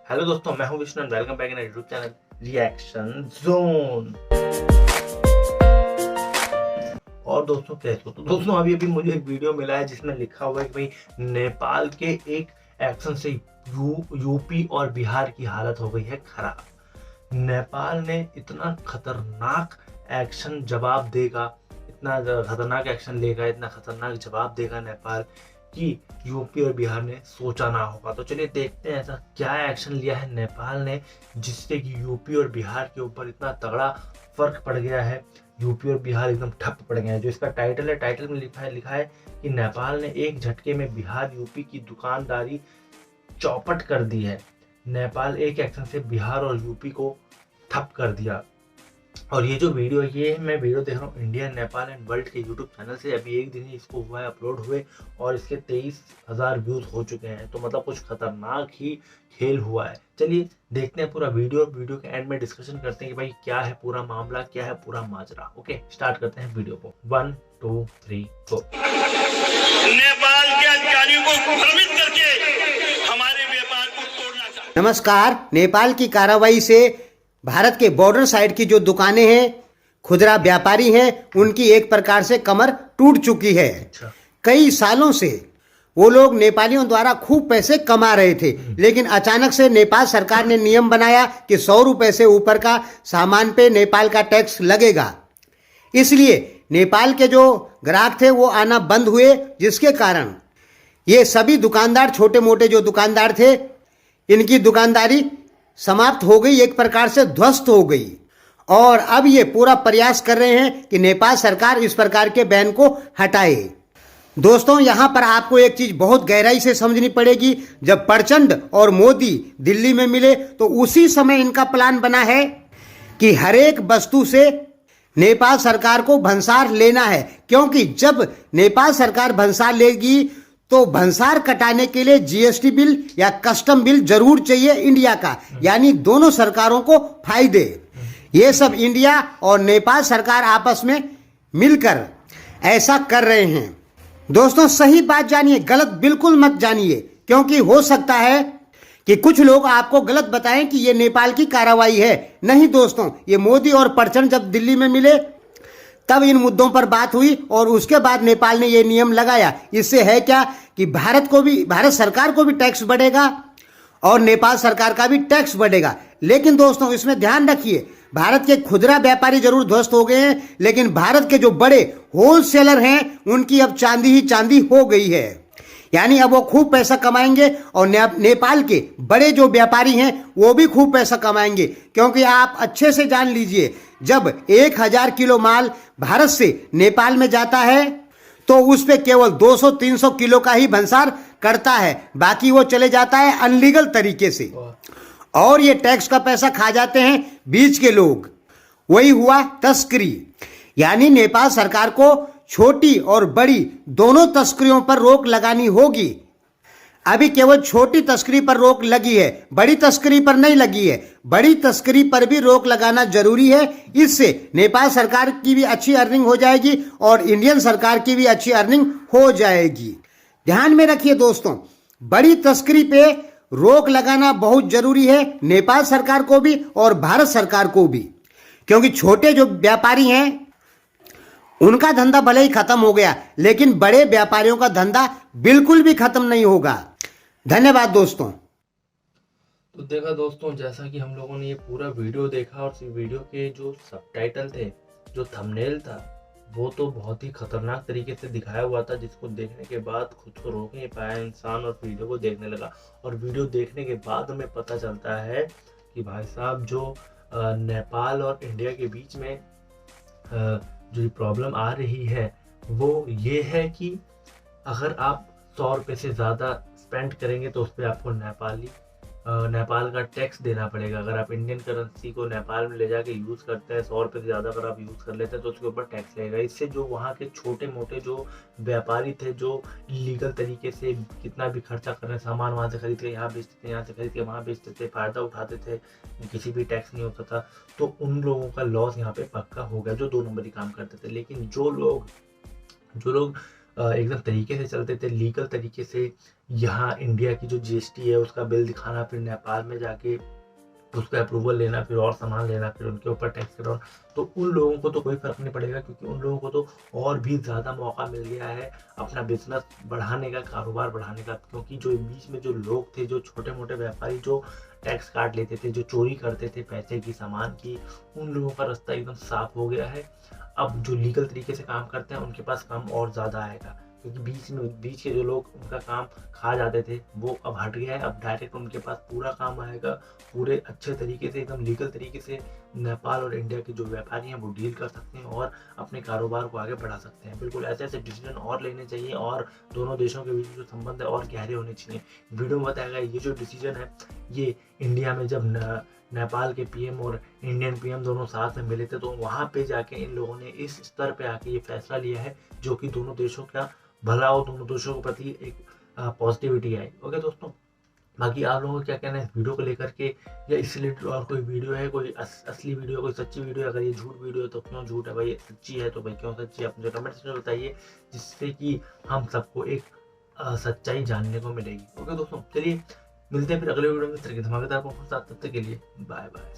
Hello दोस्तों, मैं हूं Vishnu, welcome back in YouTube channel reaction zone. और दोस्तों कैसे हो? तो दोस्तों अभी मुझे एक वीडियो मिला है जिसमें लिखा हुआ है कि भाई नेपाल के एक एक्शन से यूपी और बिहार की हालत हो गई है खराब। नेपाल ने इतना खतरनाक एक्शन जवाब देगा, इतना खतरनाक एक्शन लेगा, इतना खतरनाक जवाब देगा नेपाल कि यूपी और बिहार ने सोचा ना होगा। तो चलिए देखते हैं ऐसा क्या एक्शन लिया है नेपाल ने जिससे कि यूपी और बिहार के ऊपर इतना तगड़ा फर्क पड़ गया है। यूपी और बिहार एकदम ठप पड़ गए हैं। जो इसका टाइटल है, टाइटल में लिखा है कि नेपाल ने एक झटके में बिहार यूपी की दुकानदारी चौपट कर दी है। नेपाल एक एक्शन से बिहार और यूपी को ठप कर दिया। और ये जो वीडियो मैं वीडियो देख रहा हूँ इंडिया नेपाल एंड वर्ल्ड के यूट्यूब चैनल से। अभी एक दिन ही इसको हुआ है अपलोड हुए और इसके 23,000 व्यूज हो चुके हैं। तो मतलब कुछ खतरनाक ही खेल हुआ है। चलिए देखते हैं पूरा वीडियो। वीडियो के एंड में डिस्कशन करते हैं कि भाई क्या है पूरा मामला, क्या है पूरा माजरा। ओके, स्टार्ट करते हैं वीडियो को। 1 2 3 4। नेपाल के अधिकारियों को भ्रमित करके हमारे व्यापार को तोड़ना चाहते। नमस्कार। नेपाल की कार्रवाई से भारत के बॉर्डर साइड की जो दुकानें हैं, खुदरा व्यापारी हैं, उनकी एक प्रकार से कमर टूट चुकी है। कई सालों से वो लोग नेपालियों द्वारा खूब पैसे कमा रहे थे, लेकिन अचानक से नेपाल सरकार ने नियम बनाया कि 100 रुपए से ऊपर का सामान पे नेपाल का टैक्स लगेगा। इसलिए नेपाल के जो ग्राहक थे वो आना बंद हुए, जिसके कारण ये सभी दुकानदार, छोटे मोटे जो दुकानदार थे, इनकी दुकानदारी समाप्त हो गई, एक प्रकार से ध्वस्त हो गई। और अब ये पूरा प्रयास कर रहे हैं कि नेपाल सरकार इस प्रकार के बैन को हटाए। दोस्तों, यहां पर आपको एक चीज बहुत गहराई से समझनी पड़ेगी। जब प्रचंड और मोदी दिल्ली में मिले तो उसी समय इनका प्लान बना है कि हर एक वस्तु से नेपाल सरकार को भंसार लेना है, क्योंकि जब नेपाल सरकार भंसार लेगी तो भंसार कटाने के लिए जीएसटी बिल या कस्टम बिल जरूर चाहिए इंडिया का, यानी दोनों सरकारों को फायदे। ये सब इंडिया और नेपाल सरकार आपस में मिलकर ऐसा कर रहे हैं। दोस्तों, सही बात जानिए, गलत बिल्कुल मत जानिए, क्योंकि हो सकता है कि कुछ लोग आपको गलत बताएं कि ये नेपाल की कार्रवाई है। नहीं दोस्तों, ये मोदी और प्रचंड जब दिल्ली में मिले तब इन मुद्दों पर बात हुई और उसके बाद नेपाल ने ये नियम लगाया। इससे है क्या कि भारत सरकार को भी टैक्स बढ़ेगा और नेपाल सरकार का भी टैक्स बढ़ेगा। लेकिन दोस्तों, इसमें ध्यान रखिए, भारत के खुदरा व्यापारी जरूर ध्वस्त हो गए हैं, लेकिन भारत के जो बड़े होलसेलर हैं उनकी अब चांदी ही चांदी हो गई है। यानी अब वो खूब पैसा कमाएंगे और नेपाल के बड़े जो व्यापारी हैं वो भी खूब पैसा कमाएंगे। क्योंकि आप अच्छे से जान लीजिए, जब 1000 किलो माल भारत से नेपाल में जाता है तो उस पे केवल 200-300 किलो का ही भंसार करता है, बाकी वो चले जाता है अनलीगल तरीके से। और ये टैक्स का पैसा खा जाते हैं बीच के लोग। वही हुआ तस्करी। यानी नेपाल सरकार को छोटी और बड़ी दोनों तस्करियों पर रोक लगानी होगी। अभी केवल छोटी तस्करी पर रोक लगी है, बड़ी तस्करी पर नहीं लगी है। बड़ी तस्करी पर भी रोक लगाना जरूरी है। इससे नेपाल सरकार की भी अच्छी अर्निंग हो जाएगी और इंडियन सरकार की भी अच्छी अर्निंग हो जाएगी। ध्यान में रखिए दोस्तों, बड़ी तस्करी पे रोक लगाना बहुत जरूरी है, नेपाल सरकार को भी और भारत सरकार को भी। क्योंकि छोटे जो व्यापारी हैं उनका धंधा भले ही खत्म हो गया, लेकिन बड़े व्यापारियों का धंधा बिल्कुल भी खत्म नहीं होगा। धन्यवाद दोस्तों। तो देखा दोस्तों, जैसा कि हम लोगों ने ये पूरा वीडियो देखा और इस वीडियो के जो सबटाइटल थे, जो थंबनेल था, वो तो बहुत ही खतरनाक तरीके से दिखाया हुआ था, जिसको देखने के बाद खुद को रोक नहीं पाया इंसान और वीडियो को देखने लगा। और वीडियो देखने के बाद हमें पता चलता है कि भाई साहब जो नेपाल और इंडिया के बीच में जो प्रॉब्लम आ रही है वो ये है कि अगर आप 100 रुपये से ज़्यादा स्पेंड करेंगे तो उस पर आपको नेपाल का टैक्स देना पड़ेगा। अगर आप इंडियन करेंसी को नेपाल में ले जाके यूज़ करते हैं, 100 रुपये से ज़्यादा अगर आप यूज़ कर लेते हैं तो उसके ऊपर टैक्स लगेगा। इससे जो वहाँ के छोटे मोटे जो व्यापारी थे, जो लीगल तरीके से कितना भी खर्चा कर रहे हैं, सामान वहाँ से खरीद के यहाँ बेचते थे, यहाँ से खरीद के वहाँ बेचते थे, फ़ायदा उठाते थे, किसी भी टैक्स नहीं होता था, तो उन लोगों का लॉस यहाँ पे पक्का हो गया जो 2 नंबरी काम करते थे। लेकिन जो लोग एकदम तरीके से चलते थे, लीगल तरीके से। यहाँ इंडिया की जो जीएसटी है उसका बिल दिखाना, फिर नेपाल में जाके उसका अप्रूवल लेना, फिर और सामान लेना, फिर उनके ऊपर टैक्स कटवाना। तो उन लोगों को तो कोई फर्क नहीं पड़ेगा, क्योंकि उन लोगों को तो और भी ज़्यादा मौका मिल गया है अपना बिजनेस बढ़ाने का, कारोबार बढ़ाने का। क्योंकि जो बीच में जो लोग थे, जो छोटे मोटे व्यापारी जो टैक्स काट लेते थे, जो चोरी करते थे पैसे की, सामान की, उन लोगों का रास्ता एकदम साफ हो गया है। अब जो लीगल तरीके से काम करते हैं उनके पास काम और ज़्यादा आएगा, क्योंकि बीच के जो लोग उनका काम खा जाते थे वो अब हट गया है। अब डायरेक्ट उनके पास पूरा काम आएगा, पूरे अच्छे तरीके से, एकदम लीगल तरीके से नेपाल और इंडिया के जो व्यापारी हैं वो डील कर सकते हैं और अपने कारोबार को आगे बढ़ा सकते हैं। बिल्कुल ऐसे ऐसे डिसीजन और लेने चाहिए, और दोनों देशों के बीच जो संबंध है और गहरे होने चाहिए। वीडियो में बताया ये जो डिसीजन है, ये इंडिया में जब नेपाल के पीएम और इंडियन पीएम दोनों साथ में मिले थे, तो वहाँ पे जाके इन लोगों ने इस स्तर पे आके ये फैसला लिया है, जो कि दोनों देशों का भला हो, दोनों देशों के प्रति एक पॉजिटिविटी आई। ओके दोस्तों, बाकी आप लोगों को क्या कहना है इस वीडियो को लेकर के, या इससे रिलेटेड और कोई वीडियो है, कोई असली वीडियो, कोई सच्ची वीडियो? अगर ये झूठ वीडियो है तो क्यों झूठ है भाई, सच्ची है तो भाई क्यों सच्ची है? आप मुझे कमेंट सेक्शन में बताइए, जिससे कि हम सबको एक सच्चाई जानने को मिलेगी। ओके दोस्तों, चलिए मिलते हैं फिर अगले वीडियो में इस तरह की धमाकेदार तब तक के लिए बाय बाय।